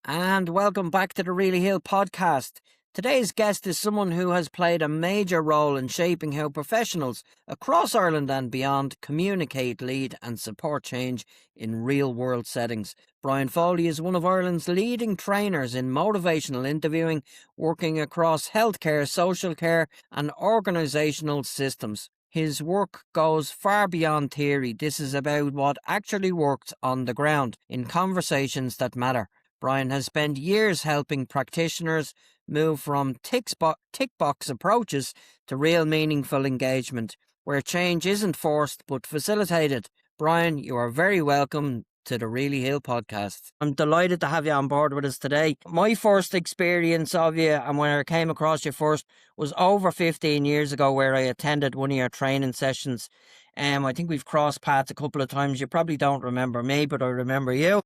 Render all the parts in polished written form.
And welcome back to the Really Hill podcast. Today's guest is someone who has played a major role in shaping how professionals across Ireland and beyond communicate, lead, and support change in real world settings. Brian Foley is one of Ireland's leading trainers in motivational interviewing, working across healthcare, social care, and organisational systems. His work goes far beyond theory. This is about what actually works on the ground in conversations that matter. Brian has spent years helping practitioners move from tick box approaches to real meaningful engagement, where change isn't forced but facilitated. Brian, you are very welcome to the Really Hill podcast. I'm delighted to have you on board with us today. My first experience of you, and when I came across you first, was over 15 years ago, where I attended one of your training sessions. I think we've crossed paths a couple of times. You probably don't remember me, but I remember you.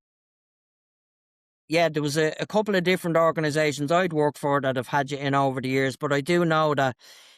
Yeah, there was a couple of different organisations I'd worked for that have had you in over the years, but I do know that,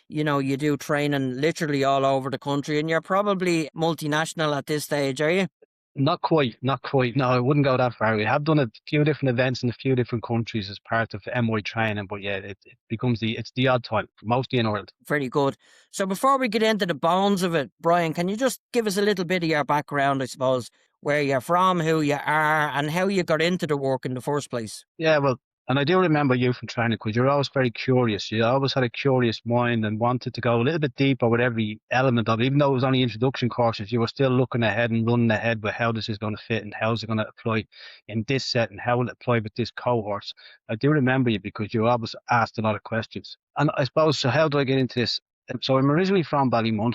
you do training literally all over the country, and you're probably multinational at this stage, are you? Not quite. No, I wouldn't go that far. We have done a few different events in a few different countries as part of MI training, but yeah, it becomes it's the odd time, mostly in Ireland. Very good. So before we get into the bones of it, Brian, can you just give us a little bit of your background, I suppose, where you're from, who you are, and how you got into the work in the first place? Yeah, well, and I do remember you from training because you're always very curious. You always had a curious mind and wanted to go a little bit deeper with every element of it. Even though it was only introduction courses, you were still looking ahead and running ahead with how this is going to fit and how is it going to apply in this set and how will it apply with this cohort. I do remember you because you always asked a lot of questions. And I suppose, so how do I get into this? So I'm originally from Ballymun,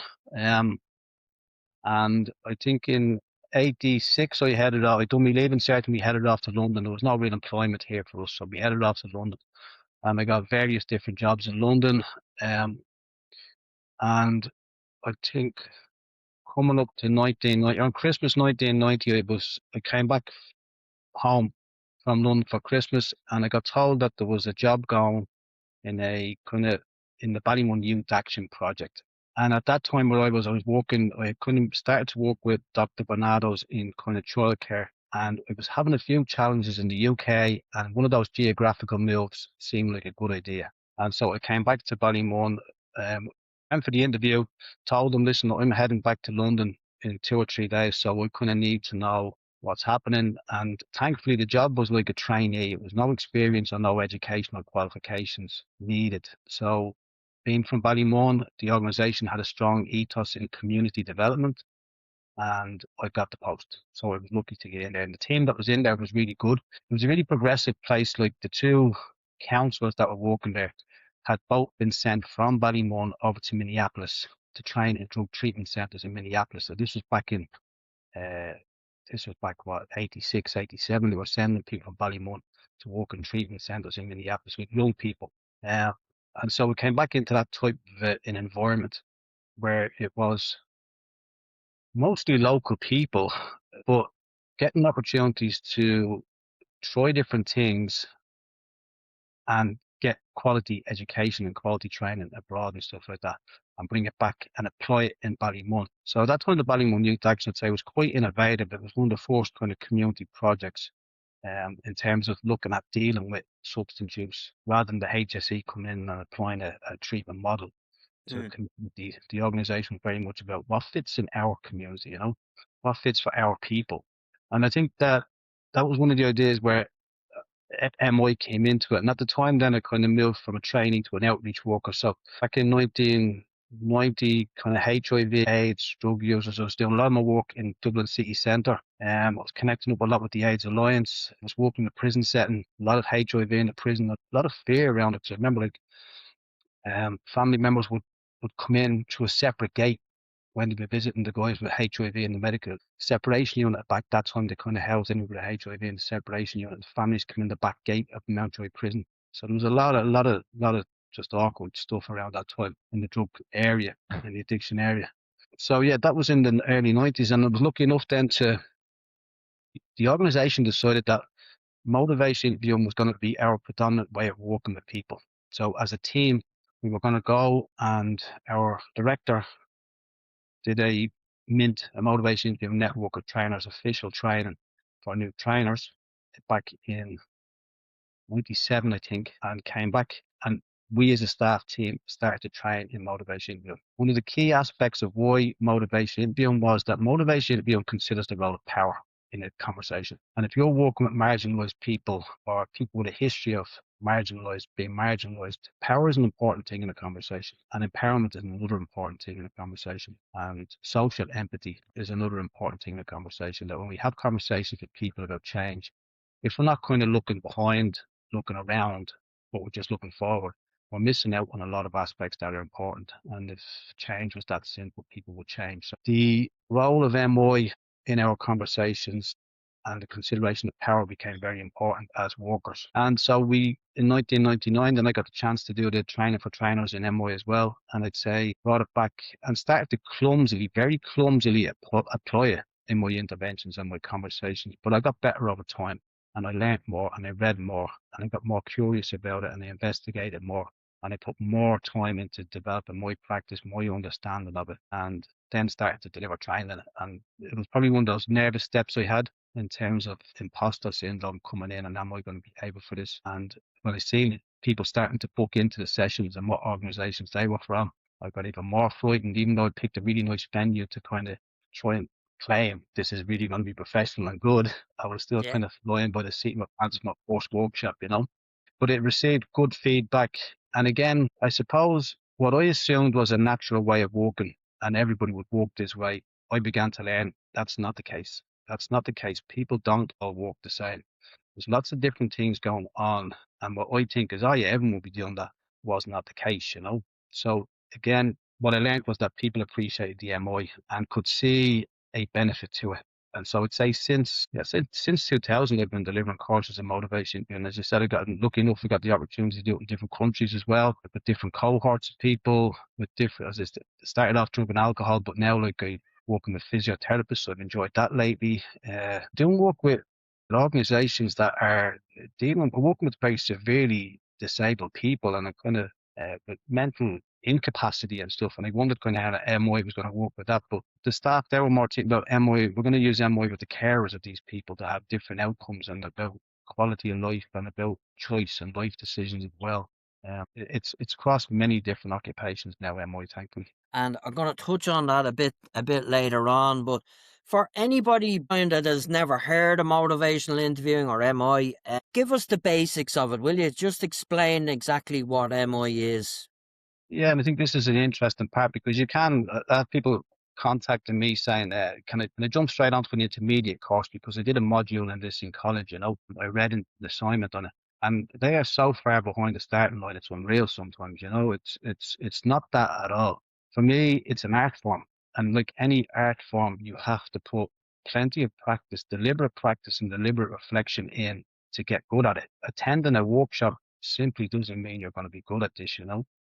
and I think in 86 I headed off. I done my leaving cert and we headed off to London. There was no real employment here for us, so we headed off to London. And I got various different jobs in London. Um, and I think coming up to 1990, on Christmas 1990, I came back home from London for Christmas, and I got told that there was a job going in a kind of in the Ballymun Youth Action Project. And at that time where I was working, I couldn't started to work with Dr. Bernardo's in kind of childcare. And I was having a few challenges in the UK, and one of those geographical moves seemed like a good idea. And so I came back to Ballymun, went for the interview, told them, listen, I'm heading back to London in 2 or 3 days, so I kind of need to know what's happening. And thankfully, the job was like a trainee. It was no experience or no educational qualifications needed. So being from Ballymun, the organisation had a strong ethos in community development, and I got the post. So I was lucky to get in there. And the team that was in there was really good. It was a really progressive place. Like the two counsellors that were working there had both been sent from Ballymun over to Minneapolis to train in drug treatment centres in Minneapolis. So this was back in what, 86, 87. They were sending people from Ballymun to work in treatment centres in Minneapolis with young people. And so we came back into that type of an environment where it was mostly local people, but getting opportunities to try different things and get quality education and quality training abroad and stuff like that, and bring it back and apply it in Ballymun. So that time the Ballymun Youth Action, I'd say, was quite innovative. It was one of the first kind of community projects in terms of looking at dealing with substance use, rather than the HSE coming in and applying a treatment model to the organisation. Very much about what fits in our community, what fits for our people. And I think that was one of the ideas where MI came into it. And at the time, then I kind of moved from a training to an outreach worker. So back in 1990, kind of HIV, AIDS, drug users, I was doing a lot of my work in Dublin city centre. I was connecting up a lot with the AIDS Alliance. I was working in a prison setting, a lot of HIV in the prison, a lot of fear around it. So I remember, like, family members would come in through a separate gate when they were visiting the guys with HIV in the medical separation unit. Back that time, they kind of housed anybody with HIV in the separation unit. The families come in the back gate of Mountjoy prison. So there was a lot of just awkward stuff around that time in the drug area, in the addiction area. So yeah, that was in the early 90s, and I was lucky enough then the organisation decided that motivation interviewing was going to be our predominant way of working with people. So as a team, we were going to go, and our director did a motivation interviewing network of trainers, official training for new trainers back in 97, I think, and came back. And we as a staff team started to train in motivation interviewing. One of the key aspects of why motivation interviewing was that motivation interviewing considers the role of power in a conversation. And if you're working with marginalized people or people with a history of being marginalized, power is an important thing in a conversation, and empowerment is another important thing in a conversation, and social empathy is another important thing in a conversation. That when we have conversations with people about change, if we're not kind of looking behind, looking around, but we're just looking forward, we're missing out on a lot of aspects that are important. And if change was that simple, people would change. So the role of MI in our conversations and the consideration of power became very important as workers. And so in 1999, then I got the chance to do the training for trainers in MI as well. And I'd say brought it back and started to very clumsily apply it in my interventions and my conversations. But I got better over time, and I learned more, and I read more, and I got more curious about it, and I investigated more, and I put more time into developing my practice, my understanding of it, and then started to deliver training. And it was probably one of those nervous steps I had in terms of imposter syndrome coming in, and am I going to be able for this? And when I seen people starting to book into the sessions and what organizations they were from, I got even more frightened, even though I picked a really nice venue to kind of try and claim this is really going to be professional and good. I was still Yeah. kind of flying by the seat of my pants in my first workshop, but it received good feedback. And again, I suppose what I assumed was a natural way of working and everybody would work this way, I began to learn that's not the case. That's not the case. People don't all work the same. There's lots of different things going on. And what I think is, oh yeah, everyone will be doing that, was not the case. So again, what I learned was that people appreciated the MI and could see a benefit to it. And so I'd say since 2000, I've been delivering courses in motivation. And as I said, I got lucky enough, we got the opportunity to do it in different countries as well, with different cohorts of people, with different, as I started off drinking alcohol, but now like I working with physiotherapists, so I've enjoyed that lately. Doing work with organizations that are working with very severely disabled people and a kind of with mental incapacity and stuff. And I wondered kind of how MI was going to work with that. But the staff, they were more thinking about MI. We're going to use MI with the carers of these people to have different outcomes and about quality of life and about choice and life decisions as well. It's across many different occupations now, MI, thankfully. And I'm going to touch on that a bit later on. But for anybody that has never heard of motivational interviewing or MI, give us the basics of it, will you? Just explain exactly what MI is. Yeah, and I think this is an interesting part because you can have people contacting me saying, can I jump straight onto an intermediate course because I did a module in this in college. I read an assignment on it, and they are so far behind the starting line. It's unreal sometimes. It's not that at all. For me, it's an art form, and like any art form, you have to put plenty of practice, deliberate practice, and deliberate reflection in to get good at it. Attending a workshop simply doesn't mean you're going to be good at this.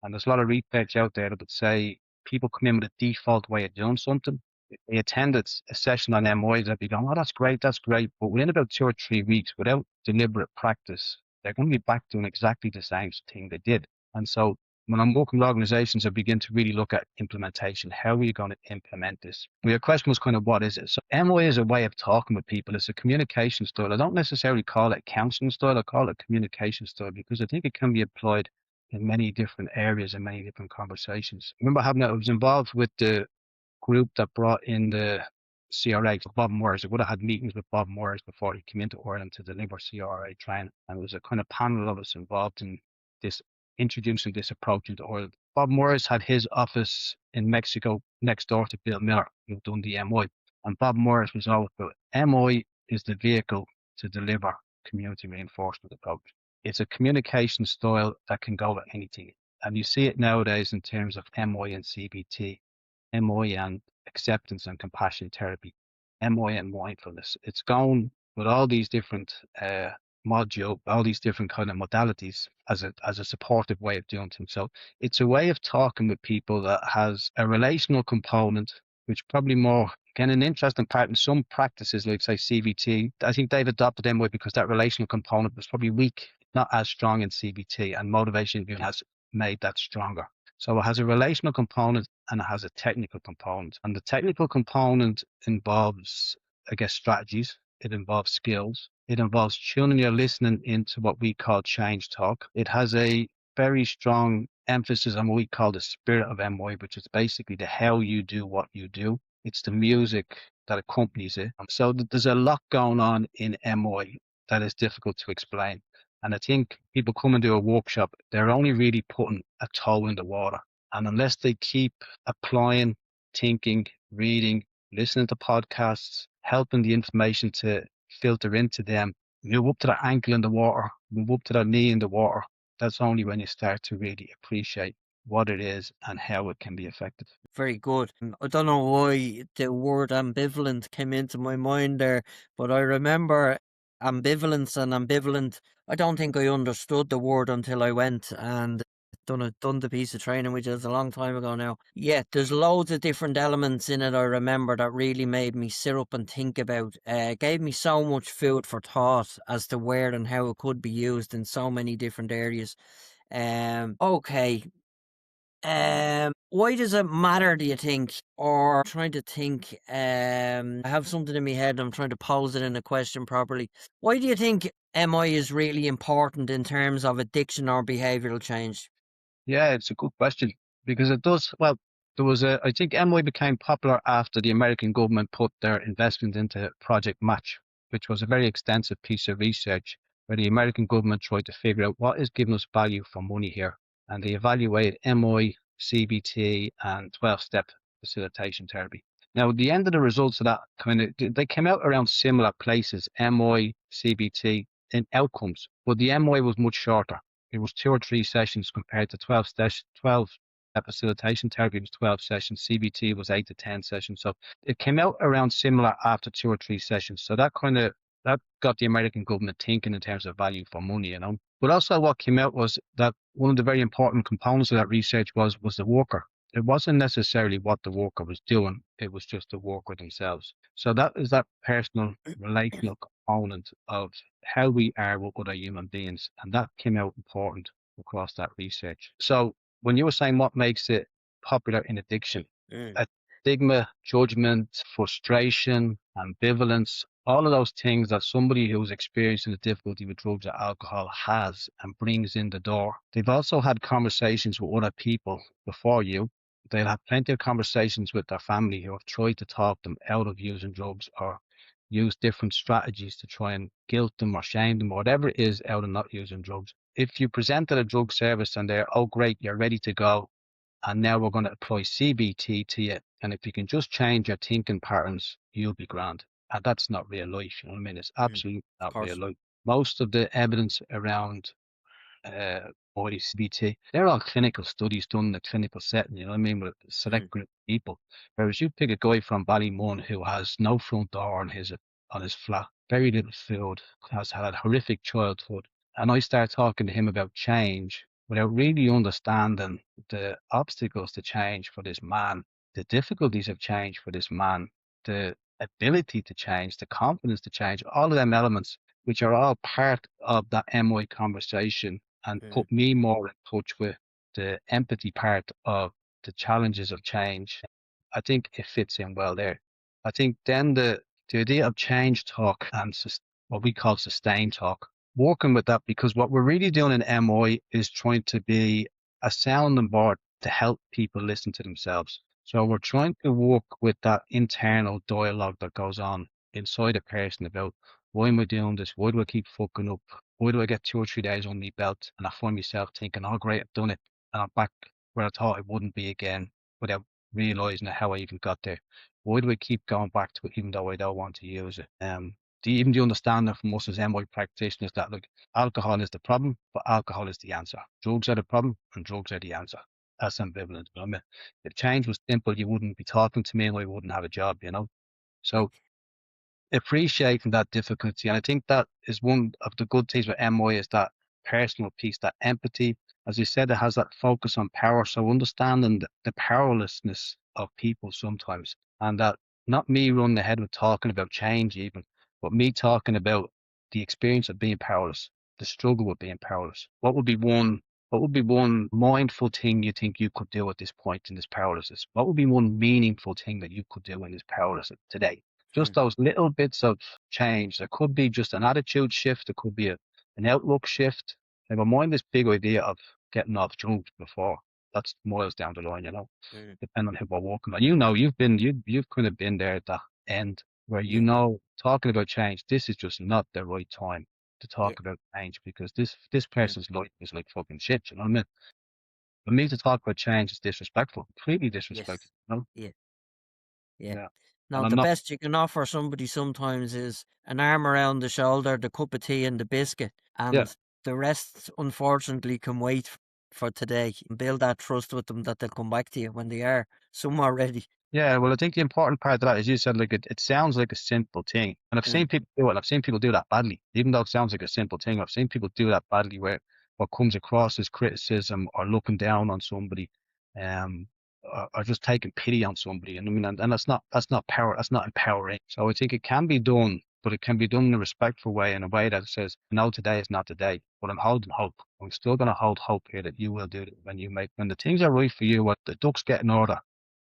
And there's a lot of research out there that would say people come in with a default way of doing something. If they attended a session on MI, they'd be going, oh, that's great. But within about 2 or 3 weeks, without deliberate practice, they're going to be back doing exactly the same thing they did. And so when I'm working with organizations, I begin to really look at implementation. How are you going to implement this? Well, your question was kind of, what is it? So MI is a way of talking with people. It's a communication style. I don't necessarily call it counseling style. I call it communication style because I think it can be applied in many different areas and many different conversations. I remember I was involved with the group that brought in the CRA, Bob Moores. I would have had meetings with Bob Moores before he came into Ireland to deliver CRA training. And there was a kind of panel of us involved in this, introducing this approach into Ireland. Bob Moores had his office in Mexico next door to Bill Miller, who done the MI. And Bob Moores was all about MI is the vehicle to deliver community reinforcement approach. It's a communication style that can go with anything. And you see it nowadays in terms of MI and CBT, MI and acceptance and compassion therapy, MI and mindfulness. It's gone with all these different all these different kind of modalities as a supportive way of doing things. So it's a way of talking with people that has a relational component, which probably more, again, an interesting part in some practices, like say CBT. I think they've adopted MI because that relational component was probably weak, not as strong in CBT, and motivation has made that stronger. So it has a relational component and it has a technical component. And the technical component involves, I guess, strategies. It involves skills. It involves tuning your listening into what we call change talk. It has a very strong emphasis on what we call the spirit of MI, which is basically the how you do what you do. It's the music that accompanies it. So there's a lot going on in MI that is difficult to explain. And I think people come and do a workshop, they're only really putting a toe in the water. And unless they keep applying, thinking, reading, listening to podcasts, helping the information to filter into them, move up to that ankle in the water, move up to that knee in the water, that's only when you start to really appreciate what it is and how it can be effective. Very good. I don't know why the word ambivalent came into my mind there, but I remember ambivalence and ambivalent. I don't think I understood the word until I went and done the piece of training, which is a long time ago now. Yeah, there's loads of different elements in it I remember that really made me sit up and think about. Gave me so much food for thought as to where and how it could be used in so many different areas. Okay. Why does it matter, do you think? Or trying to think, I have something in my head, I'm trying to pose it in a question properly. Why do you think MI is really important in terms of addiction or behavioural change? Yeah, it's a good question because it does. Well, I think MI became popular after the American government put their investment into Project Match, which was a very extensive piece of research where the American government tried to figure out what is giving us value for money here. And they evaluated MI, CBT, and 12-step facilitation therapy. Now, the end of the results of that they came out around similar places, MI, CBT, in outcomes, but the MI was much shorter. It was 2 or 3 sessions compared to 12 facilitation therapy was 12 sessions. CBT was 8 to 10 sessions. So it came out around similar after 2 or 3 sessions. So that got the American government thinking in terms of value for money. But also what came out was that one of the very important components of that research was the worker. It wasn't necessarily what the worker was doing. It was just the worker themselves. So that is that personal relational component of how we are with other human beings. And that came out important across that research. So when you were saying what makes it popular in addiction, Mm, stigma, judgment, frustration, ambivalence, all of those things that somebody who's experiencing the difficulty with drugs or alcohol has and brings in the door. They've also had conversations with other people before you. They'll have plenty of conversations with their family who have tried to talk them out of using drugs or use different strategies to try and guilt them or shame them or whatever it is out of not using drugs. If you presented a drug service and they're, oh great, you're ready to go, and now we're going to apply CBT to you, and if you can just change your thinking patterns, you'll be grand. And that's not real life, you know what I mean? It's mm, absolutely of not real course. life. Most of the evidence around body CBT, they're all clinical studies done in a clinical setting, you know what I mean, with a Mm, select group of people. Whereas you pick a guy from Ballymun who has no front door on his flat, very little food, has had a horrific childhood, and I start talking to him about change without really understanding the obstacles to change for this man, the difficulties of change for this man, the ability to change, the confidence to change, all of them elements, which are all part of that MI conversation and mm, put me more in touch with the empathy part of the challenges of change. I think it fits in well there. I think then the idea of change talk and what we call sustain talk, working with that, because what we're really doing in MI is trying to be a sounding board to help people listen to themselves. So we're trying to work with that internal dialogue that goes on inside a person about why am I doing this? Why do I keep fucking up? Why do I get 2 or 3 days on my belt and I find myself thinking, oh great, I've done it, and I'm back where I thought I wouldn't be again without realizing how I even got there? Why do I keep going back to it even though I don't want to use it? Do you understand that from us as MI practitioners that like alcohol is the problem, but alcohol is the answer. Drugs are the problem and drugs are the answer. That's ambivalent. But I mean, if change was simple, you wouldn't be talking to me and I wouldn't have a job. So appreciating that difficulty. And I think that is one of the good things with MI is that personal piece, that empathy. As you said, it has that focus on power. So understanding the powerlessness of people sometimes, and that not me running ahead with talking about change even, but me talking about the experience of being powerless, the struggle with being powerless. What would be one mindful thing you think you could do at this point in this powerlessness? What would be one meaningful thing that you could do in this powerlessness today? just mm, those little bits of change. There could be just an attitude shift. There could be an outlook shift. Never mind this big idea of getting off drugs before. That's miles down the line, mm, depending on who we're working on. You've kind of been there at that end where yeah, talking about change, this is just not the right time to yeah, talk about change because this mm, person's life is like fucking shit, you know what I mean? For me to talk about change is disrespectful, completely disrespectful, yes, you know? yeah, yeah. Yeah. Now, And I'm the not, best you can offer somebody sometimes is an arm around the shoulder, the cup of tea, and the biscuit, yeah. and the rest, unfortunately, can wait for today. Build that trust with them that they'll come back to you when they are somewhere ready. Yeah, well, I think the important part of that is you said, like, it sounds like a simple thing. And I've Mm, seen people do it, and I've seen people do that badly. Even though it sounds like a simple thing, I've seen people do that badly where what comes across as criticism or looking down on somebody, um, or just taking pity on somebody. And I mean, and that's not empowering. So I think it can be done, but it can be done in a respectful way, in a way that says, no, today is not the day, but I'm holding hope. I'm still going to hold hope here that you will do it when the things are right for you, what the ducks get in order,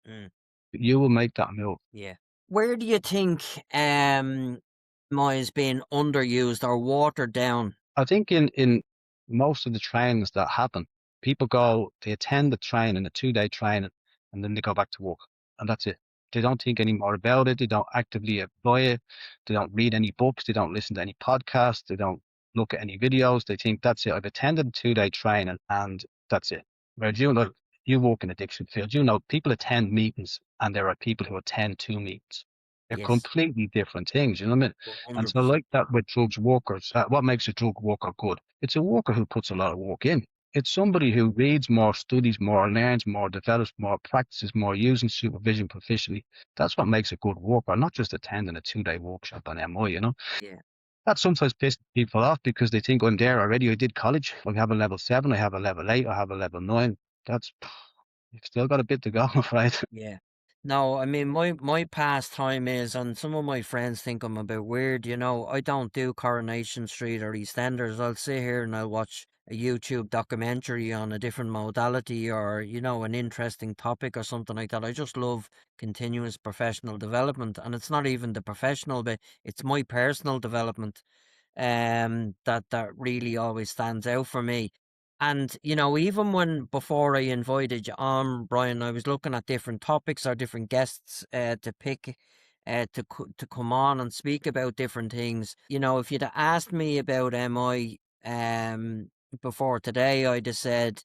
mm. you will make that move. Yeah. Where do you think MI is being underused or watered down? I think in most of the trainings that happen, people go, they attend the training, a 2 day training, and then they go back to work. And that's it. They don't think any more about it. They don't actively apply it. They don't read any books. They don't listen to any podcasts. They don't look at any videos. They think that's it. I've attended a 2 day training and that's it. Whereas you work in addiction field, people attend meetings and there are people who attend 2 meetings. They're Yes, completely different things, you know what I mean? And so, 100%. like that with drugs workers, what makes a drug worker good? It's a worker who puts a lot of work in. It's somebody who reads more, studies more, learns more, develops more, practices more, using supervision proficiently. That's what makes a good worker, not just attending a 2 day workshop on MI. Yeah, That sometimes pisses people off because they think I'm there already. I did college. I have a level 7, I have a level 8, I have a level 9. That's, you've still got a bit to go, right? yeah. No, I mean, my pastime is, and some of my friends think I'm a bit weird, I don't do Coronation Street or EastEnders. I'll sit here and I'll watch a YouTube documentary on a different modality or, an interesting topic or something like that. I just love continuous professional development. And it's not even the professional bit, it's my personal development that really always stands out for me. And even when before I invited you on, Brian, I was looking at different topics or different guests to pick to come on and speak about different things. If you'd have asked me about MI before today, I'd have said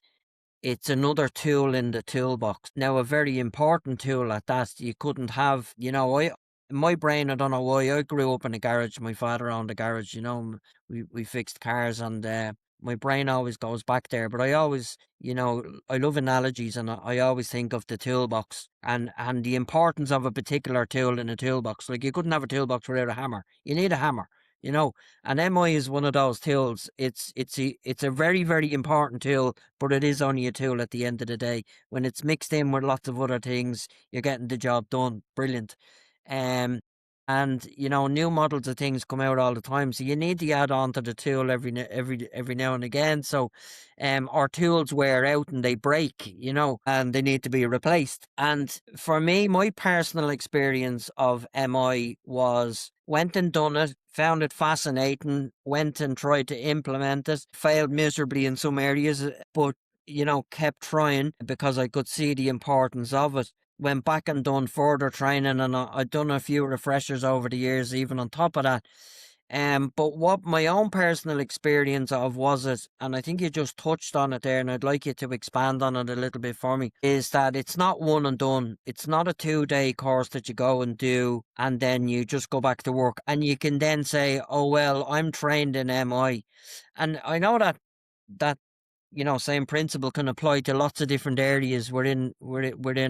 it's another tool in the toolbox. Now, a very important tool at that. You couldn't have, my brain, I don't know why, I grew up in a garage. My father owned a garage, we fixed cars and my brain always goes back there. But I always, I love analogies and I always think of the toolbox and the importance of a particular tool in a toolbox. Like you couldn't have a toolbox without a hammer. You need a hammer, you know. And MI is one of those tools. It's a very, very important tool, but it is only a tool at the end of the day. When it's mixed in with lots of other things, you're getting the job done. Brilliant. Um, and new models of things come out all the time, so you need to add on to the tool every now and again. So, our tools wear out and they break, and they need to be replaced. And for me, my personal experience of MI was went and done it, found it fascinating, went and tried to implement it, failed miserably in some areas, but kept trying because I could see the importance of it. Went back and done further training, and I'd done a few refreshers over the years, even on top of that. But what my own personal experience of was it, and I think you just touched on it there, and I'd like you to expand on it a little bit for me, is that it's not one and done. It's not a 2 day course that you go and do, and then you just go back to work, and you can then say, oh, well, I'm trained in MI. And I know that same principle can apply to lots of different areas within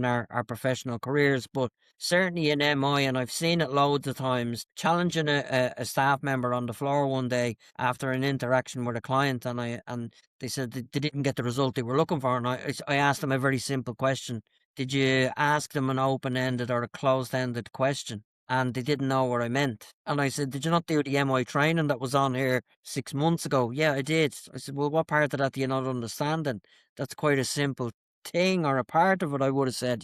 our professional careers, but certainly in MI, and I've seen it loads of times, challenging a staff member on the floor one day after an interaction with a client, and they said they didn't get the result they were looking for, and I asked them a very simple question. Did you ask them an open-ended or a closed-ended question? And they didn't know what I meant. And I said, did you not do the MI training that was on here 6 months ago? Yeah, I did. I said, well, what part of that do you not understand? And that's quite a simple thing or a part of it, I would have said.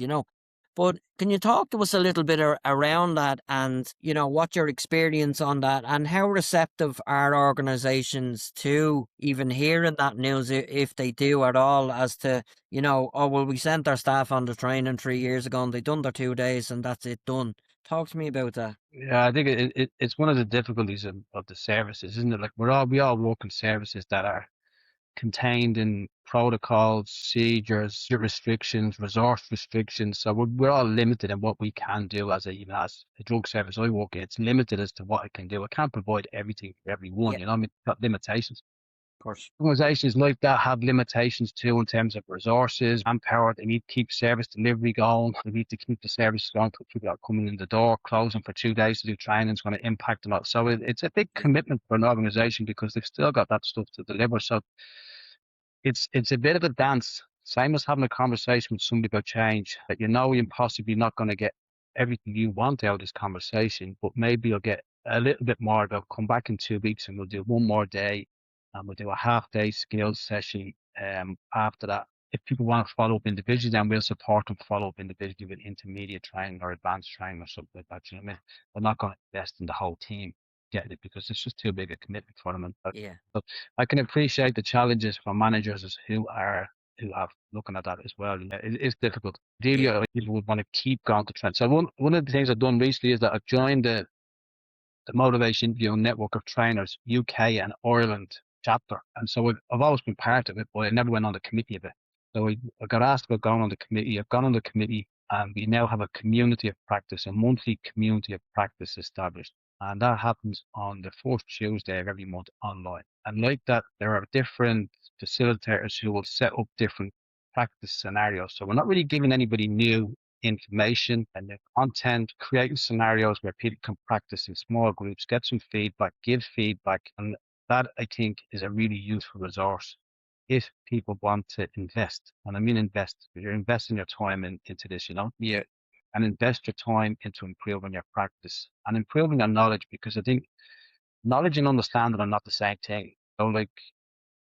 But can you talk to us a little bit around that, and, you know, what your experience on that, and how receptive are organisations to even hearing that news, if they do at all, as to, you know, oh, well, we sent our staff on the training 3 years ago and they done their 2 days and that's it done. Talk to me about that. Yeah, I think it's one of the difficulties of the services, isn't it? Like we all work in services that are contained in protocols, procedures, restrictions, resource restrictions. So we're all limited in what we can do as as a drug service I work in. It's limited as to what I can do. I can't provide everything for everyone, Yeah, you know, I mean, it's got limitations. of course. Organizations like that have limitations too in terms of resources, manpower. They need to keep service delivery going. They need to keep the service going to people that are coming in the door. Closing for 2 days to do training is going to impact a lot. So it's a big Yeah, commitment for an organization because they've still got that stuff to deliver. So it's a bit of a dance. Same as having a conversation with somebody about change, that you know you're possibly not going to get everything you want out of this conversation, but maybe you'll get a little bit more about come back in 2 weeks and we'll do one more day and we'll do a half day skills session after that. If people want to follow up individually, then we'll support them follow up individually with intermediate training or advanced training or something like that. You know what I mean? They're not going to invest in the whole team getting it because it's just too big a commitment for them. And yeah, so I can appreciate the challenges for managers who have looking at that as well. Yeah, it's difficult. Ideally, yeah, people would want to keep going to trend. So one of the things I've done recently is that I've joined the Motivational Interviewing Network of Trainers UK and Ireland chapter, and so I've always been part of it, but I never went on the committee of it. So I got asked about going on the committee. I've gone on the committee, and we now have a community of practice, a monthly community of practice established. And that happens on the fourth Tuesday of every month online. And like that, there are different facilitators who will set up different practice scenarios. So we're not really giving anybody new information and the content, creating scenarios where people can practice in small groups, get some feedback, give feedback. And that, I think, is a really useful resource if people want to invest. And I mean invest, you're investing your time into this, you know? yeah, Yeah, and invest your time into improving your practice and improving your knowledge, because I think knowledge and understanding are not the same thing. So like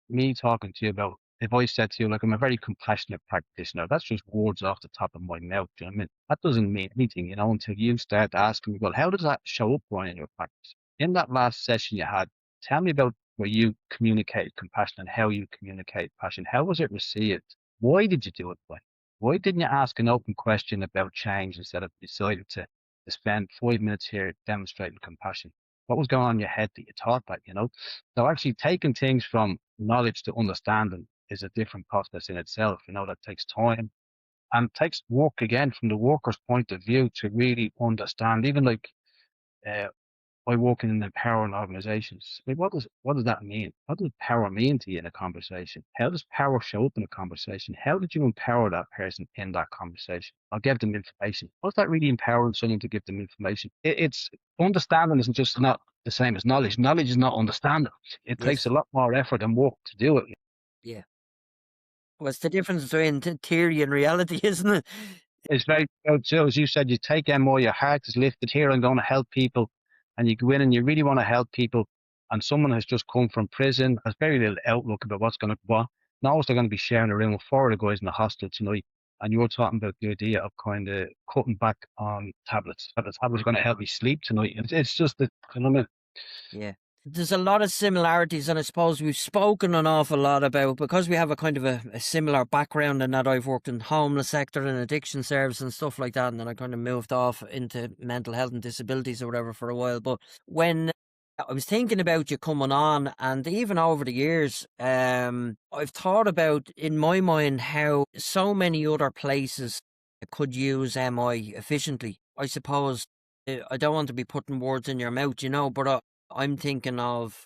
me talking to you about, if I said to you, like, I'm a very compassionate practitioner, that's just words off the top of my mouth. Do you know what I mean? That doesn't mean anything, you know, until you start asking me, well, how does that show up, Brian, in your practice? In that last session you had, tell me about where you communicated compassion and how you communicate passion. How was it received? Why did you do it, Brian? Why didn't you ask an open question about change instead of decided to spend 5 minutes here demonstrating compassion? What was going on in your head that you thought that, you know? So actually taking things from knowledge to understanding is a different process in itself. You know, that takes time and takes work again from the worker's point of view to really understand. Even like uh, I work in empowering organizations. Like what does that mean? What does power mean to you in a conversation? How does power show up in a conversation? How did you empower that person in that conversation? I'll give them information. What's that really empowering someone to give them information? It's understanding isn't just not the same as knowledge. Knowledge is not understanding. It takes a yes, lot more effort and work to do it. yeah. What's the difference between theory and reality, isn't it? It's very good too. As you said, you take MO, your heart is lifted here. I'm going to help people. And you go in and you really want to help people. And someone has just come from prison, has very little outlook about what's going to go on. Now they're going to be sharing a room with four of the guys in the hostel tonight. And you're talking about the idea of kind of cutting back on tablets. That the tablets are going to help me sleep tonight. It's just the, you know what I mean? Yeah. There's a lot of similarities, and I suppose we've spoken an awful lot about, because we have a kind of a similar background in that I've worked in homeless sector and addiction service and stuff like that, and then I kind of moved off into mental health and disabilities or whatever for a while. But when I was thinking about you coming on, and even over the years, I've thought about, in my mind, how so many other places could use MI efficiently. I suppose I don't want to be putting words in your mouth, you know, but I'm thinking of,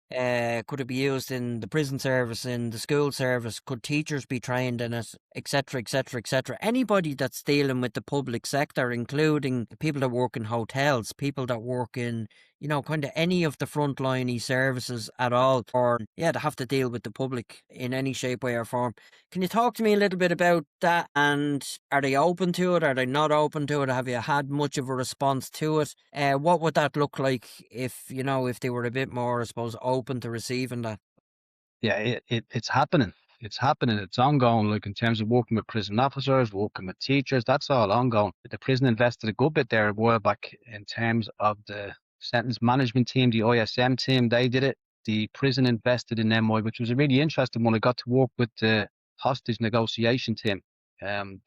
could it be used in the prison service, in the school service? Could teachers be trained in it, etc., etc., etc.? Anybody that's dealing with the public sector, including the people that work in hotels, people that work in, you know, kind of any of the frontline services at all, or yeah, to have to deal with the public in any shape, way, or form. Can you talk to me a little bit about that? And are they open to it? Are they not open to it? Have you had much of a response to it? What would that look like if, you know, if they were a bit more, I suppose, open to receiving that? Yeah, it's happening. It's happening. It's ongoing. Like in terms of working with prison officers, working with teachers, that's all ongoing. The prison invested a good bit there a while back in terms of the sentence management team, the ISM team. They did it. The prison invested in MI, which was a really interesting one. I got to work with the hostage negotiation team,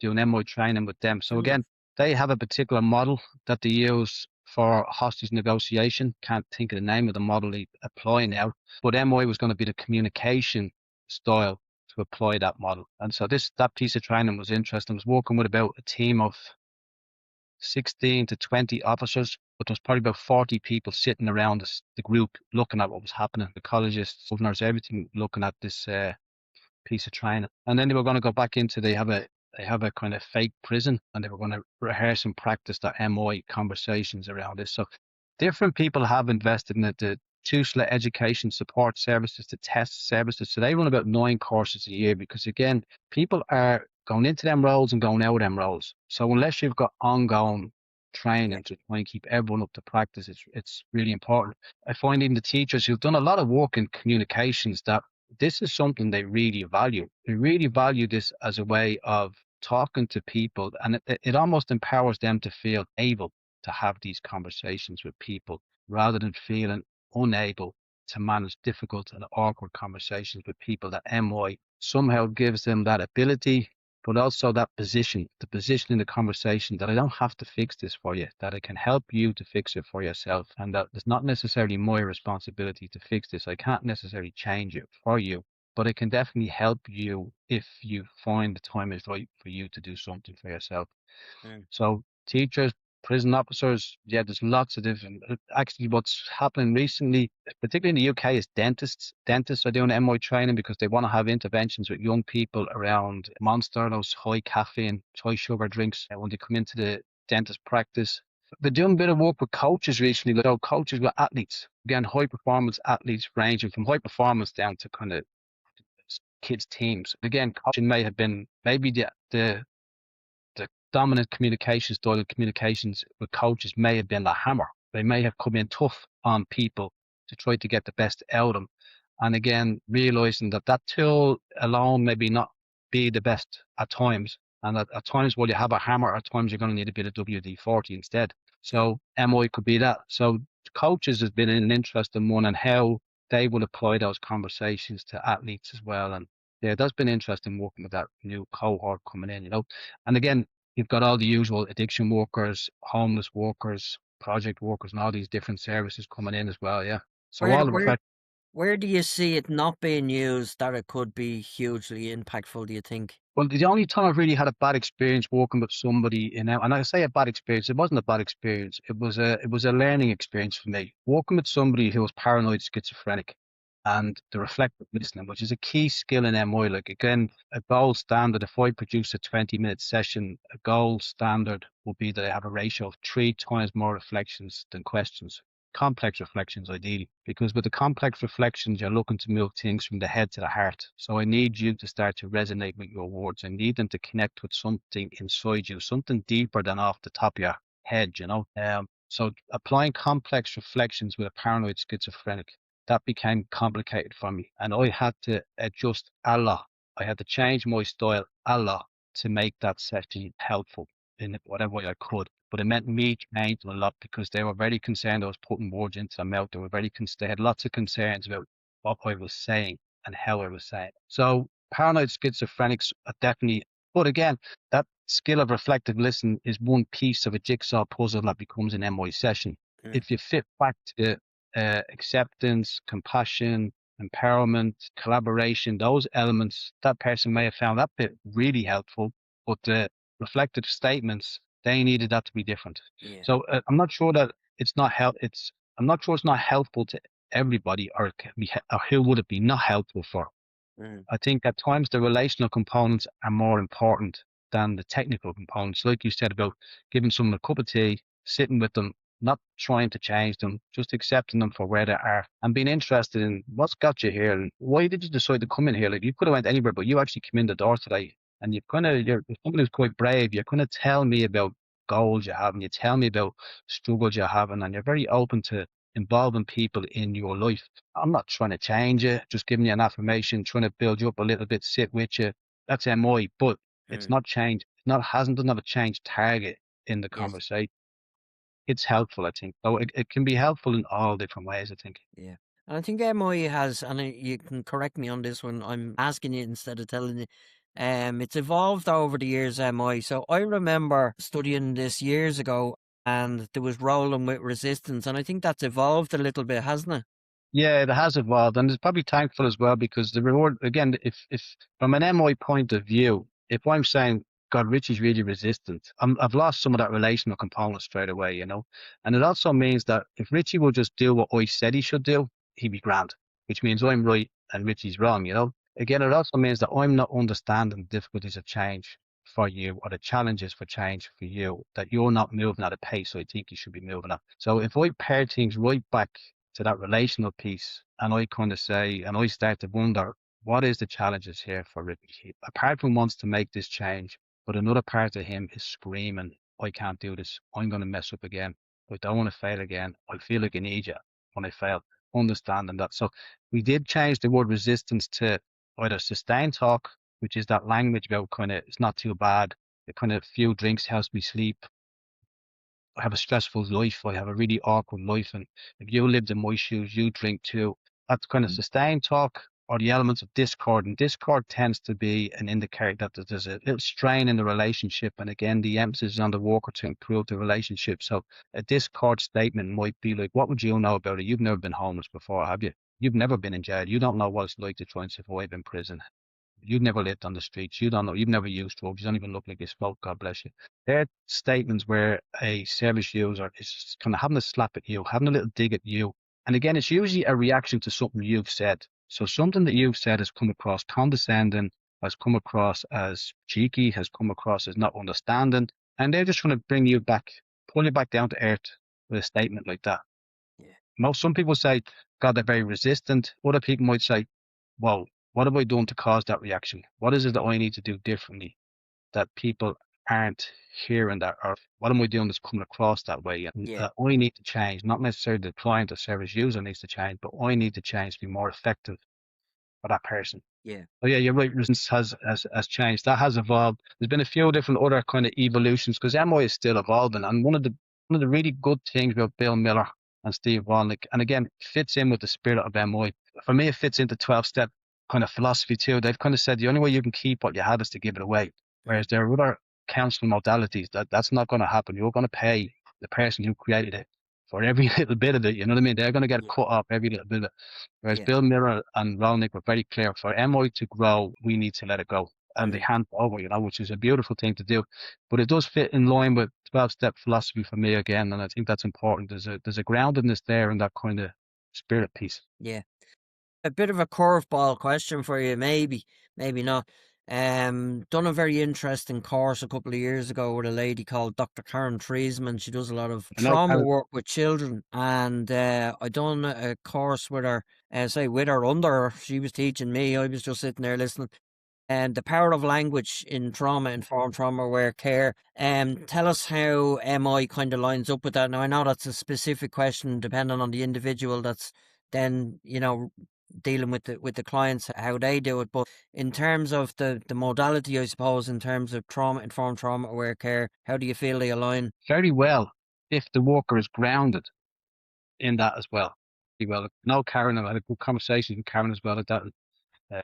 doing MI training with them. So Mm. again, they have a particular model that they use for hostage negotiation. Can't think of the name of the model they apply now, but MI was going to be the communication style to apply that model. And so that piece of training was interesting. I was working with about a team of 16 to 20 officers, but there was probably about 40 people sitting around the group looking at what was happening. The colleges, governors, everything looking at this piece of training. And then they were going to go back into, they have a kind of fake prison, and they were going to rehearse and practice their MI conversations around this. So different people have invested in it. The TUSLA education support services, the test services. So they run about 9 courses a year, because again, people are going into them roles and going out of them roles. So unless you've got ongoing training to try and keep everyone up to practice, it's really important. I find even the teachers who've done a lot of work in communications, that this is something they really value. They really value this as a way of talking to people, and it almost empowers them to feel able to have these conversations with people rather than feeling unable to manage difficult and awkward conversations with people. That MI somehow gives them that ability, but also that position, the position in the conversation, that I don't have to fix this for you, that I can help you to fix it for yourself, and that it's not necessarily my responsibility to fix this. I can't necessarily change it for you, but it can definitely help you if you find the time is right for you to do something for yourself. Mm. So teachers, prison officers, yeah, there's lots of different. Actually, what's happening recently, particularly in the UK, is dentists. Dentists are doing MI training because they want to have interventions with young people around Monster, those high caffeine, high sugar drinks, when they come into the dentist practice. They're doing a bit of work with coaches recently, like coaches with athletes. Again, high performance athletes, ranging from high performance down to kind of kids teams. Again, coaching may have been maybe the dominant communication style of communications with coaches may have been the hammer. They may have come in tough on people to try to get the best out of them. And again, realizing that that tool alone maybe not be the best at times. And at times, while you have a hammer, at times you're going to need a bit of WD-40 instead. So MI could be that. So coaches has been an interesting one, and how they will apply those conversations to athletes as well. And yeah, that's been interesting working with that new cohort coming in, And again, you've got all the usual addiction workers, homeless workers, project workers, and all these different services coming in as well. Yeah. So Where all do, the where reflect. where do you see it not being used that it could be hugely impactful, do you think? Well, the only time I've really had a bad experience working with somebody and I say a bad experience, it wasn't a bad experience. It was a learning experience for me. Working with somebody who was paranoid schizophrenic, and the reflective listening, which is a key skill in MI. Like again, a gold standard, if I produce a 20-minute session, a gold standard will be that I have a ratio of 3 times more reflections than questions. Complex reflections, ideally, because with the complex reflections, you're looking to move things from the head to the heart. So I need you to start to resonate with your words. I need them to connect with something inside you, something deeper than off the top of your head. So applying complex reflections with a paranoid schizophrenic, that became complicated for me, and I had to adjust a lot. I had to change my style a lot to make that session helpful in whatever way I could. But it meant me changing a lot, because they were very concerned I was putting words into their mouth. They had lots of concerns about what I was saying and how I was saying it. So paranoid schizophrenics are definitely, but again, that skill of reflective listening is one piece of a jigsaw puzzle that becomes an MI session. Mm. If you fit back to acceptance, compassion, empowerment, collaboration, those elements, that person may have found that bit really helpful, but the reflective statements, they needed that to be different. Yeah. So I'm not sure that it's not I'm not sure it's not helpful to everybody, or or who would it be not helpful for. Mm. I think at times the relational components are more important than the technical components. Like you said about giving someone a cup of tea, sitting with them, not trying to change them, just accepting them for where they are, and being interested in what's got you here and why did you decide to come in here. Like, you could have went anywhere, but you actually came in the door today, and you're somebody who's quite brave. You're going to tell me about goals you have, and you tell me about struggles you're having, and you're very open to involving people in your life. I'm not trying to change you, just giving you an affirmation, trying to build you up a little bit, sit with you. That's MI, but it's Mm. not change. It's not doesn't have a change target in the Yes. conversation. It's helpful, I think. So it can be helpful in all different ways, I think. Yeah. And I think MI has, and you can correct me on this one, I'm asking you instead of telling you, it's evolved over the years, MI. So I remember studying this years ago and there was rolling with resistance, and I think that's evolved a little bit, hasn't it? Yeah, it has evolved, and it's probably thankful as well because the reward again, if from an MI point of view, if I'm saying God, Richie's really resistant, I've lost some of that relational component straight away, and it also means that if Richie will just do what I said he should do, he'd be grand, which means I'm right and Richie's wrong. Again, it also means that I'm not understanding the difficulties of change for you or the challenges for change for you, that you're not moving at a pace I think you should be moving at. So if I pair things right back to that relational piece, and I kind of say, and I start to wonder, what is the challenges here for Ricky? Apart from wants to make this change, but another part of him is screaming, I can't do this. I'm going to mess up again. I don't want to fail again. I feel like an idiot when I fail. Understanding that. So we did change the word resistance to either sustained talk, which is that language about kind of, it's not too bad. The kind of few drinks helps me sleep. I have a stressful life. I have a really awkward life. And if you lived in my shoes, you drink too. That's kind of sustained talk or the elements of discord. And discord tends to be an indicator that there's a little strain in the relationship. And again, the emphasis is on the worker to improve the relationship. So a discord statement might be like, what would you know about it? You've never been homeless before, have you? You've never been in jail. You don't know what it's like to try and survive in prison. You've never lived on the streets. You don't know. You've never used drugs. You don't even look like you smoke. God bless you. They're statements where a service user is kind of having a slap at you, having a little dig at you. And again, it's usually a reaction to something you've said. So something that you've said has come across condescending, has come across as cheeky, has come across as not understanding. And they're just trying to bring you back, pull you back down to earth with a statement like that. Yeah. Some people say, God, they're very resistant. Other people might say, well, what have I done to cause that reaction? What is it that I need to do differently that people aren't hearing that? Or what am I doing that's coming across that way? And Yeah. I need to change, not necessarily the client or service user needs to change, but I need to change to be more effective for that person. Yeah. Oh yeah, you're right. Resistance has changed. That has evolved. There's been a few different other kind of evolutions because MI is still evolving. And one of the really good things about Bill Miller and Steve Wozniak, and again, fits in with the spirit of MI. For me, it fits into 12-step kind of philosophy too. They've kind of said the only way you can keep what you have is to give it away. Mm. Whereas there are other counseling modalities that's not going to happen. You're going to pay the person who created it for every little bit of it. You know what I mean? They're going to get Yeah. cut off every little bit of it. Whereas Yeah. Bill Miller and Rolnick were very clear, for MI to grow, we need to let it go. And they Mm. hand over, which is a beautiful thing to do. But it does fit in line with 12-step philosophy for me again. And I think that's important. There's a groundedness there in that kind of spirit piece. Yeah. A bit of a curveball question for you, maybe not. Done a very interesting course a couple of years ago with a lady called Dr. Karen Treisman. She does a lot of I know trauma Karen, work with children, and I done a course with her. Say with her under her. She was teaching me. I was just sitting there listening. And the power of language in trauma informed trauma aware care. Tell us how MI kind of lines up with that. Now I know that's a specific question depending on the individual that's then dealing with the clients how they do it, but in terms of the modality, I suppose, in terms of trauma informed trauma aware care, how do you feel they align? very well if the worker is grounded in that as well. Very well. No, Karen, I had a good conversation with Karen as well at that.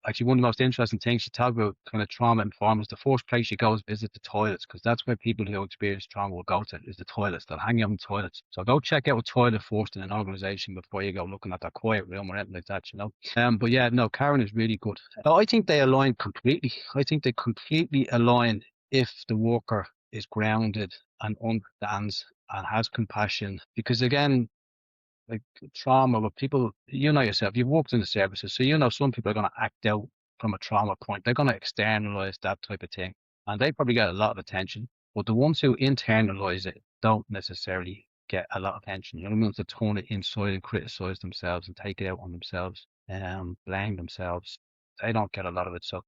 Actually, one of the most interesting things she talked about kind of trauma informed is the first place you go is visit the toilets because that's where people who experience trauma will go to is the toilets. They'll hang out in toilets. So go check out a toilet first in an organization before you go looking at that quiet room or anything like that. But yeah, no, Karen is really good. I think they align completely. I think they completely align if the worker is grounded and understands and has compassion. Because again, like trauma with people, yourself, you've worked in the services, so some people are going to act out from a trauma point. They're going to externalize that type of thing, and they probably get a lot of attention. But the ones who internalize it don't necessarily get a lot of attention. The ones that turn it inside and criticize themselves and take it out on themselves and blame themselves, they don't get a lot of it. So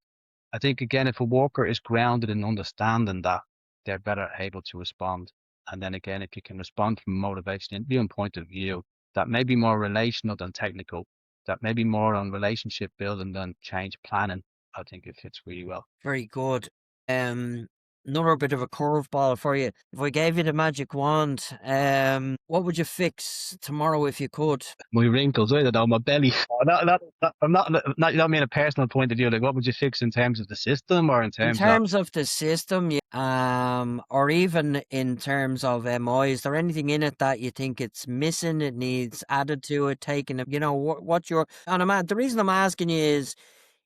I think again, if a worker is grounded in understanding that, they're better able to respond. And then again, if you can respond from a motivation interviewing point of view, that may be more relational than technical, that may be more on relationship building than change planning. I think it fits really well. Very good. Um, Another bit of a curveball for you. If I gave you the magic wand, what would you fix tomorrow if you could? My wrinkles, I don't know, my belly. I'm not, you don't mean a personal point of view. Like, what would you fix in terms of the system or in In terms of? terms of the system, or even in terms of MI, is there anything in it that you think it's missing? It needs added to it, taken. What your and the reason I'm asking you is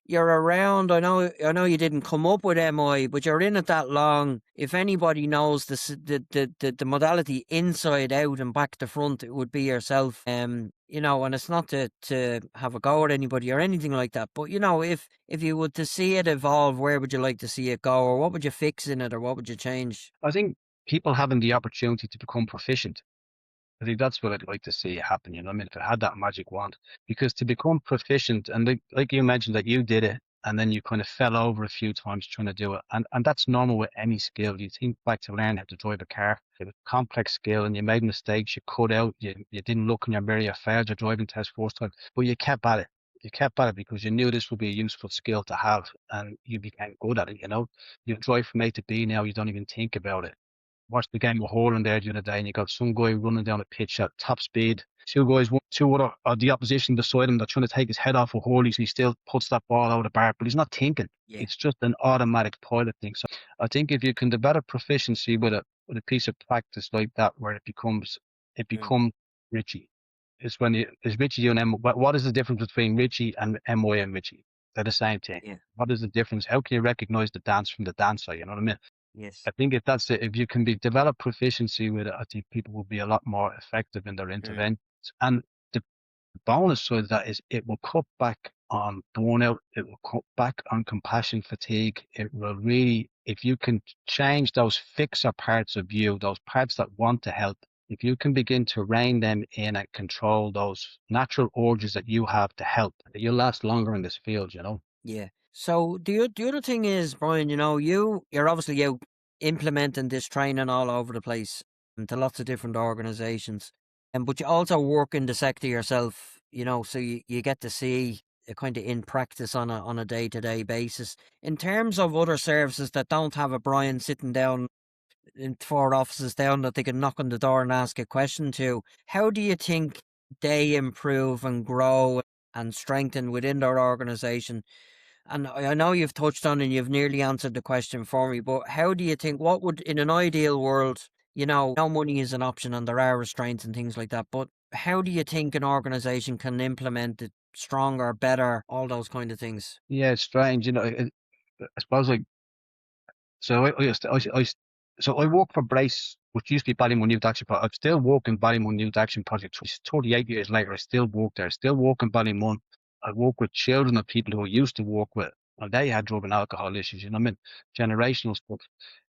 you're around. I know you didn't come up with MI, but you're in it that long. If anybody knows the modality inside out and back to front, it would be yourself. And it's not to have a go at anybody or anything like that. But if you were to see it evolve, where would you like to see it go, or what would you fix in it, or what would you change? I think people having the opportunity to become proficient. I think that's what I'd like to see happen. You know what I mean? If I had that magic wand, because to become proficient, and like you mentioned that you did it, and then you kind of fell over a few times trying to do it, and that's normal with any skill. You think back to learn how to drive a car, it was a complex skill, and you made mistakes, you cut out, you didn't look in your mirror, you failed your driving test first time, but you kept at it. You kept at it because you knew this would be a useful skill to have, and you became good at it. You know, you drive from A to B now, you don't even think about it. Watched the game with Haaland there the other day, and you got some guy running down the pitch at top speed. Two guys, two other the opposition beside him, they're trying to take his head off with Hurley's, and he still puts that ball out of the bar, but he's not thinking. Yeah. It's just an automatic pilot thing. So I think if you can develop proficiency with a piece of practice like that, where it Mm. becomes Richie. It's when is Richie you and M. What is the difference between Richie and MY and Richie? They're the same thing. Yeah. What is the difference? How can you recognize the dance from the dancer? You know what I mean? Yes. I think if that's it, if you can develop proficiency with it, I think people will be a lot more effective in their Mm. interventions. And the bonus side of that is it will cut back on burnout. It will cut back on compassion fatigue. It will really, if you can change those fixer parts of you, those parts that want to help, if you can begin to rein them in and control those natural urges that you have to help, you'll last longer in this field, you know. Yeah. So the other thing is, Brian, you're obviously out implementing this training all over the place and to lots of different organizations. But you also work in the sector yourself, so you get to see it kind of in practice on a day-to-day basis. In terms of other services that don't have a Brian sitting down in 4 offices down that they can knock on the door and ask a question to, how do you think they improve and grow and strengthen within their organization? And I know you've touched on and you've nearly answered the question for me, but how do you think, what would, in an ideal world, no money is an option and there are restraints and things like that, but how do you think an organization can implement it stronger, better, all those kind of things? Yeah, it's strange, I suppose like so so I work for Brace, which used to be Ballymun Youth Action Project. I still work in Ballymun Youth Action Project. 38 years later, I still work there. I still work in Ballymun. I work with children of people who I used to work with. And they had drug and alcohol issues, you know what I mean? Generational stuff.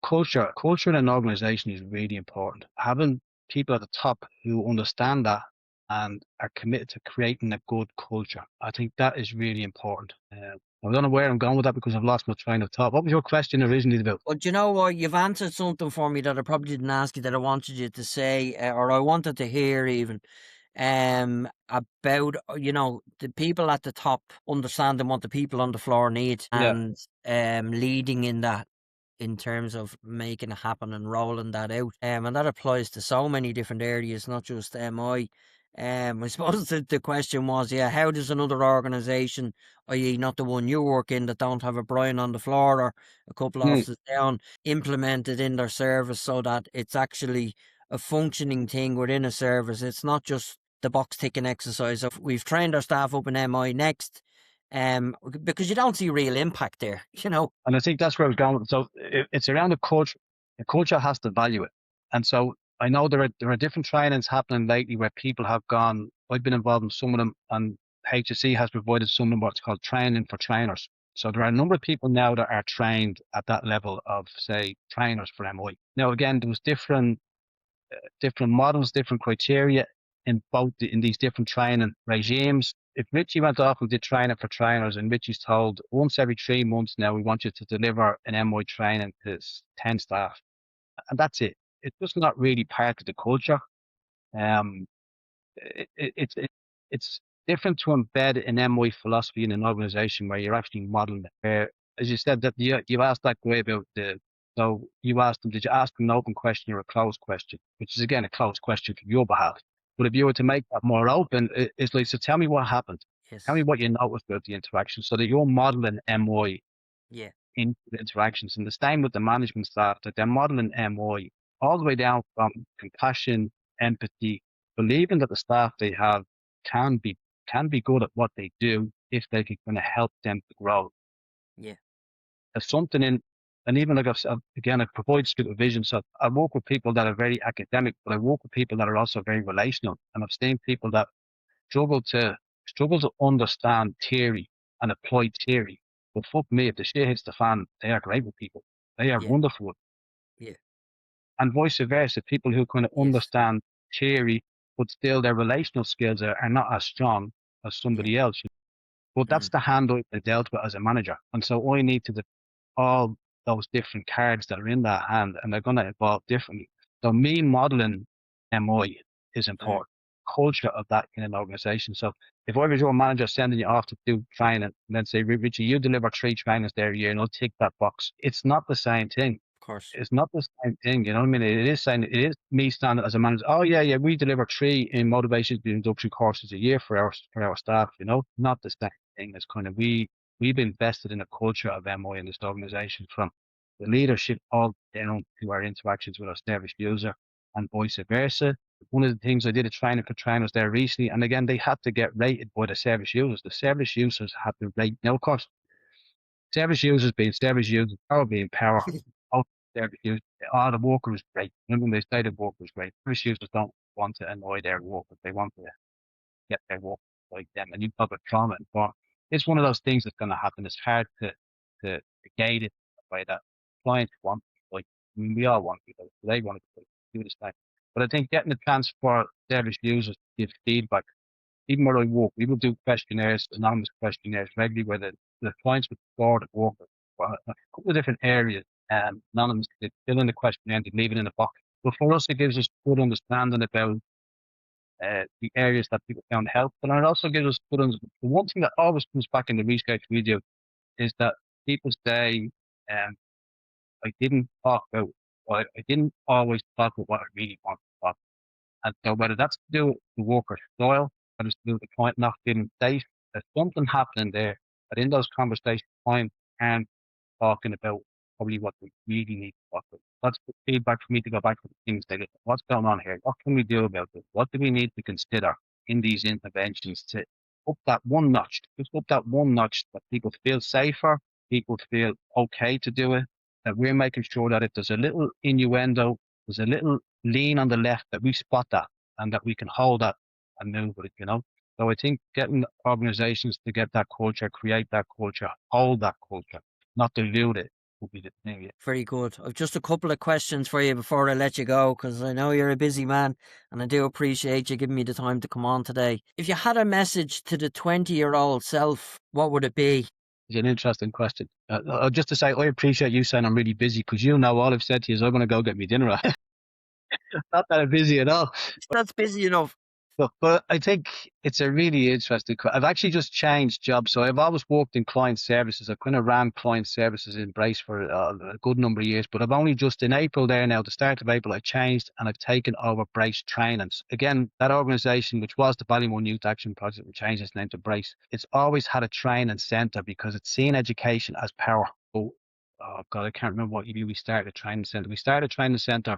Culture in an organization is really important. Having people at the top who understand that and are committed to creating a good culture. I think that is really important. I don't know where I'm going with that because I've lost my train of thought. What was your question originally about? But you know what? You've answered something for me that I probably didn't ask you that I wanted you to say, or I wanted to hear even, about, the people at the top understanding what the people on the floor need Yeah. and leading in that in terms of making it happen and rolling that out. And that applies to so many different areas, not just MI. I suppose the question was, yeah, how does another organisation, i.e. not the one you work in, that don't have a Brian on the floor or a couple of Mm. offices down, implement it in their service so that it's actually a functioning thing within a service? It's not just the box ticking exercise of we've trained our staff up in MI next, because you don't see real impact there, And I think that's where I was going. So it's around the culture. The culture has to value it. And so I know there are different trainings happening lately where people have gone. I've been involved in some of them, and HSE has provided some of what's called training for trainers. So there are a number of people now that are trained at that level of, say, trainers for MI. Now, again, there was different models, different criteria in these different training regimes. If Richie went off and did training for trainers, and Richie's told once every 3 months now we want you to deliver an MI training to 10 staff, and that's it. It's just not really part of the culture. Um, it's different to embed an MI philosophy in an organization where you're actually modeling it. Where, as you said, that you asked that way about so you asked them, did you ask them an open question or a closed question? Which is again a closed question from your behalf. But if you were to make that more open, it's like, so tell me what happened. Tell me Yes. what you noticed about the interaction so that you're modeling MI Yeah. into the interactions. And the same with the management staff, that they're modeling MI all the way down from compassion, empathy, believing that the staff they have can be can be good at what they do if they can kind of help them to grow. Yeah. There's something in, and even like again, I provide supervision. So I work with people that are very academic, but I work with people that are also very relational. And I've seen people that struggle to struggle to understand theory and apply theory. But fuck me, if the shit hits the fan, they are great with people. They are Yeah. wonderful. Yeah. And vice versa. People who kind of Yes. understand theory, but still their relational skills are not as strong as Yeah. somebody else. But that's Mm. the hand I've dealt with as a manager. And so I need to all those different cards that are in that hand, and they're going to evolve differently. So me modeling MI is Mm. important. Culture of that in an organization. So if I was your manager sending you off to do training, and then say, Richie, you deliver 3 trainings there a year, and I'll tick that box. It's not the same thing. Of course. It's not the same thing, you know what I mean? It is saying, it is me standing as a manager. Oh yeah, we deliver 3 in motivation induction courses a year for our staff. You know, not the same thing. It's kind of we've invested in a culture of MI in this organization, from the leadership all down to our interactions with our service user and vice versa. One of the things I did a training for trainers there recently, and again they had to get rated by the service users. The service users had to rate. Now, of course, service users being service users, power being power. All service users, the worker was great. Remember when they say the worker was great? Service users don't want to annoy their workers. They want to get their work like them. And you talk about trauma and but it's one of those things that's going to happen. It's hard to gauge it by that clients want, like, I mean, we all want people. They want to do this thing. But I think getting the chance for service users to give feedback, even where I work, we will do questionnaires, anonymous questionnaires regularly, where the clients would score the work for a couple of different areas, anonymous. They fill in the questionnaire and they leave it in a box. But for us, it gives us good understanding about the areas that people found helpful. And it also gives us good understanding. The one thing that always comes back in the research we do is that people say, um, I didn't talk about, or I didn't always talk about what I really want to talk. And so whether that's to do with the worker style, whether it's to do with the client not feeling safe, there's something happening there. But in those conversations, clients aren't talking about probably what they really need to talk about. That's the feedback for me to go back to the things they get. What's going on here? What can we do about this? What do we need to consider in these interventions to up that one notch, just up that one notch, that people feel safer, people feel okay to do it, that we're making sure that if there's a little innuendo, there's a little lean on the left, that we spot that and that we can hold that and move with it, you know? So I think getting organizations to get that culture, create that culture, hold that culture, not dilute it, will be the thing. Yeah. Very good. I've just a couple of questions for you before I let you go, because I know you're a busy man and I do appreciate you giving me the time to come on today. If you had a message to the 20-year-old self, what would it be? It's an interesting question. Just to say, I appreciate you saying I'm really busy, because you know all I've said to you is I'm going to go get me dinner. Not that I'm busy at all. That's busy enough. But I think it's a really interesting. I've actually just changed jobs. So I've always worked in client services. I kind of ran client services in Brace for a good number of years. But I've only just in April there now, the start of April, I changed and I've taken over Brace Trainings. Again, that organisation, which was the Ballymore Youth Action Project, we changed its name to Brace. It's always had a training centre because it's seen education as power. Oh God, I can't remember what year we started a training centre. We started a training centre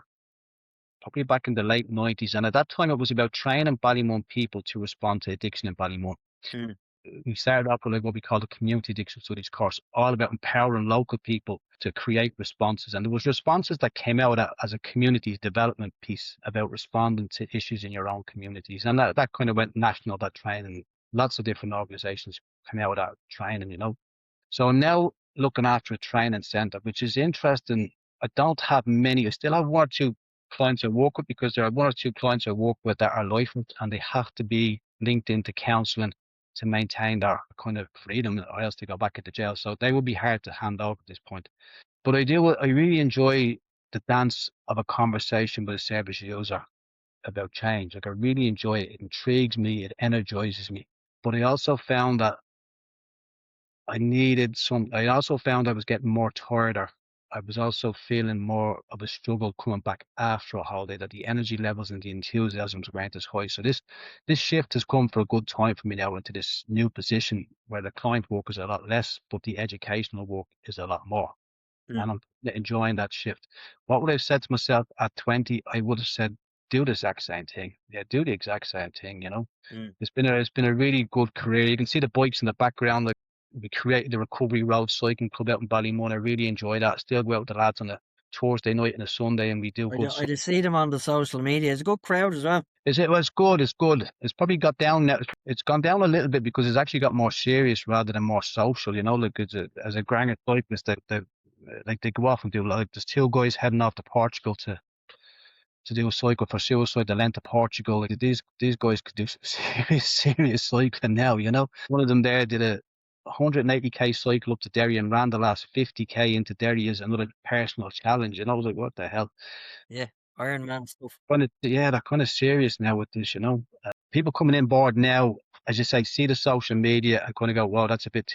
probably back in the late 90s. And at that time, it was about training Ballymore people to respond to addiction in Ballymore. Mm. We started off with like what we call the Community Addiction Studies course, all about empowering local people to create responses. And there was responses that came out as a community development piece about responding to issues in your own communities. And that kind of went national, that training. Lots of different organizations came out of that training, you know. So I'm now looking after a training centre, which is interesting. I don't have many. I still have 1 or 2 clients I work with, because there are 1 or 2 clients I work with that are licensed and they have to be linked into counselling to maintain their kind of freedom, or else they go back into jail. So they would be hard to hand over at this point. But I really enjoy the dance of a conversation with a service user. about change. Like I really enjoy it. It intrigues me. It energizes me. But I also found that I also found I was getting more tired. I was also feeling more of a struggle coming back after a holiday, that the energy levels and the enthusiasms weren't as high. So this shift has come for a good time for me now into this new position where the client work is a lot less, but the educational work is a lot more. Mm, And I'm enjoying that shift. What would I have said to myself at 20? I would have said, do the exact same thing. Yeah, do the exact same thing, you know. mm. It's been a really good career. You can see the bikes in the background. Like we created the Recovery Road Cycling Club out in Ballymun. I really enjoy that. Still go out with the lads on a Thursday night and a Sunday, and we do good I stuff. just see them on the social media. It's a good crowd as well. Is it? Well, it's good. It's good. It's probably got down now. It's gone down a little bit because it's actually got more serious rather than more social. You know, like as a granger cyclist, like they go off and do like there's two guys heading off to Portugal to do a cycle for suicide, the length of Portugal. Like these guys could do some serious cycling now, you know. One of them there did a 180k cycle up to Derry and ran the last 50k into Derry as another personal challenge. And I was like, what the hell? Yeah, Iron Man stuff. Yeah, they're kind of serious now with this, you know. People coming in board now, as you say, see the social media and kind of go, wow, that's a bit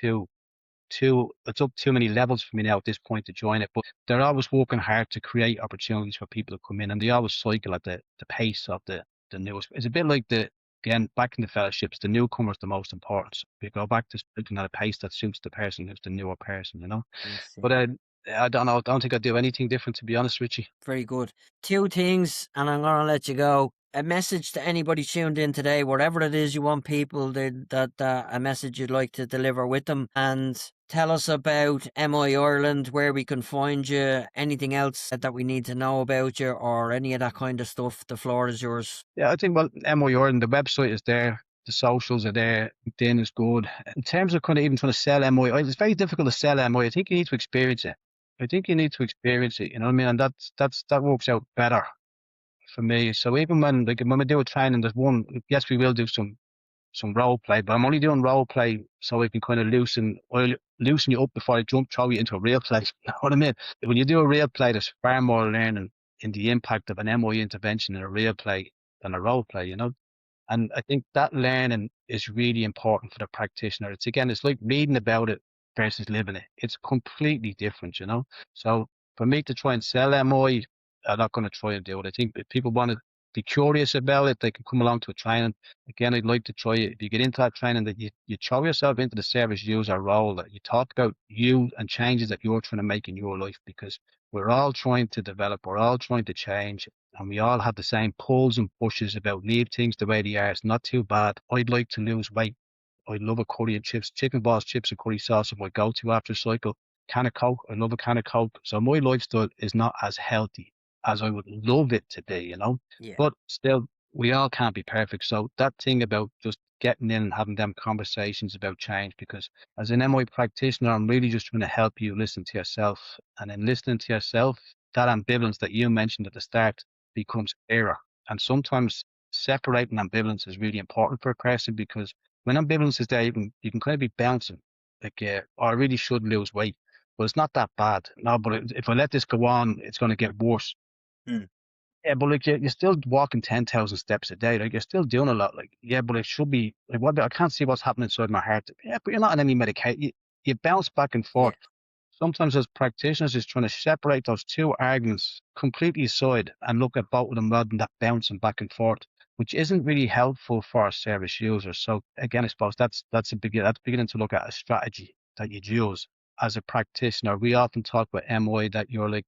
it's up too many levels for me now at this point to join it. But they're always working hard to create opportunities for people to come in, and they always cycle at the pace of the newest. It's a bit like again back in the fellowships, the newcomer's the most important. So we go back to cycling at a pace that suits the person who's the newer person, you know. Yes, yeah. But I don't know. I don't think I'd do anything different, to be honest, Richie. Very good. Two things, and I'm going to let you go. A message to anybody tuned in today, whatever it is you want people that a message you'd like to deliver with them, and tell us about MI Ireland, where we can find you, anything else that we need to know about you, or any of that kind of stuff. The floor is yours. Yeah, I think, well, MOR and the website is there, the socials are there, LinkedIn is good. In terms of kind of even trying to sell MOI, it's very difficult to sell MOI. I think you need to experience it. I think you need to experience it, you know what I mean? And that works out better for me. So even when we do a training, there's one, yes, we will do some role play, but I'm only doing role play so I can kind of loosen you up before I throw you into a real play. You know what I mean? When you do a real play, there's far more learning in the impact of an MOE intervention in a real play than a role play, you know? And I think that learning is really important for the practitioner. It's like reading about it versus living it. It's completely different, you know? So for me to try and sell MOE, I'm not going to try and do it. I think if people want to be curious about it, they can come along to a training. Again, I'd like to try it. If you get into that training, that you throw yourself into the service user role, that you talk about you and changes that you're trying to make in your life, because we're all trying to develop, we're all trying to change, and we all have the same pulls and pushes about leave things the way they are. It's not too bad. I'd like to lose weight. I love a curry and chips, chicken balls, chips and curry sauce are my go-to after a cycle. Can of Coke, I love a can of Coke. So my lifestyle is not as healthy as I would love it to be, you know. Yeah. But still, we all can't be perfect. So that thing about just getting in and having them conversations about change, because as an MI practitioner, I'm really just trying to help you listen to yourself. And in listening to yourself, that ambivalence that you mentioned at the start becomes clearer. And sometimes separating ambivalence is really important for a person, because when ambivalence is there, you can kind of be bouncing, like, oh, I really should lose weight. But it's not that bad. No, but if I let this go on, it's going to get worse. Mm. Yeah, but like you're still walking 10,000 steps a day. Like you're still doing a lot. Like, yeah, but it should be like, what? I can't see what's happening inside my heart. Yeah, but you're not on any medication. You bounce back and Yeah. forth. Sometimes as practitioners, is trying to separate those two arguments completely aside and look at both of them rather than that bouncing back and forth, which isn't really helpful for our service users. So again, I suppose that's beginning to look at a strategy that you'd use as a practitioner. We often talk about MI that you're like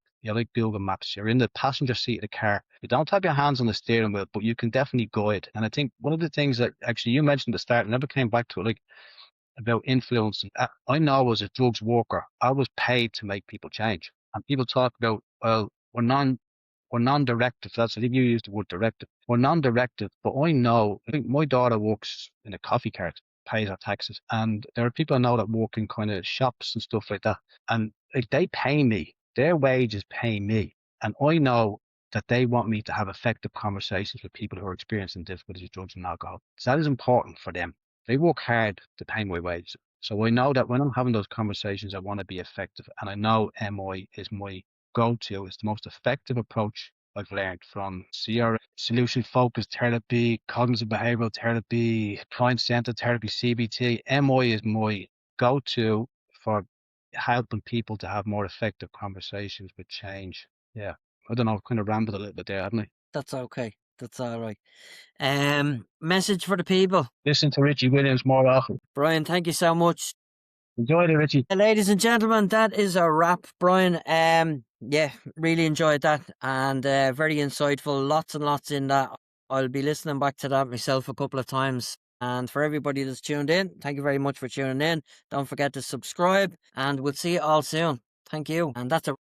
Google Maps. You're in the passenger seat of the car. You don't have your hands on the steering wheel, but you can definitely guide. And I think one of the things that actually you mentioned at the start, I never came back to it, like about influence. I know as a drugs worker, I was paid to make people change. And people talk about, well, we're non-directive. I think you used the word directive. We're non-directive, but I think my daughter works in a coffee cart, pays her taxes. And there are people I know that work in kind of shops and stuff like that. And like, they pay me, their wages pay me. And I know that they want me to have effective conversations with people who are experiencing difficulties with drugs and alcohol. So that is important for them. They work hard to pay my wage. So I know that when I'm having those conversations, I want to be effective. And I know MI is my go-to. It's the most effective approach I've learned from CRA, solution focused therapy, cognitive behavioral therapy, client centered therapy, CBT. MI is my go to for helping people to have more effective conversations with change. Yeah. I don't know, I've kind of rambled a little bit there, haven't I? That's okay. That's all right. Message for the people. Listen to Richie Williams more often. Brian, thank you so much. Enjoy it, Richie. Ladies and gentlemen, that is a wrap. Brian, yeah, really enjoyed that, and very insightful. Lots and lots in that. I'll be listening back to that myself a couple of times. And for everybody that's tuned in, thank you very much for tuning in. Don't forget to subscribe, and we'll see you all soon. Thank you. And that's a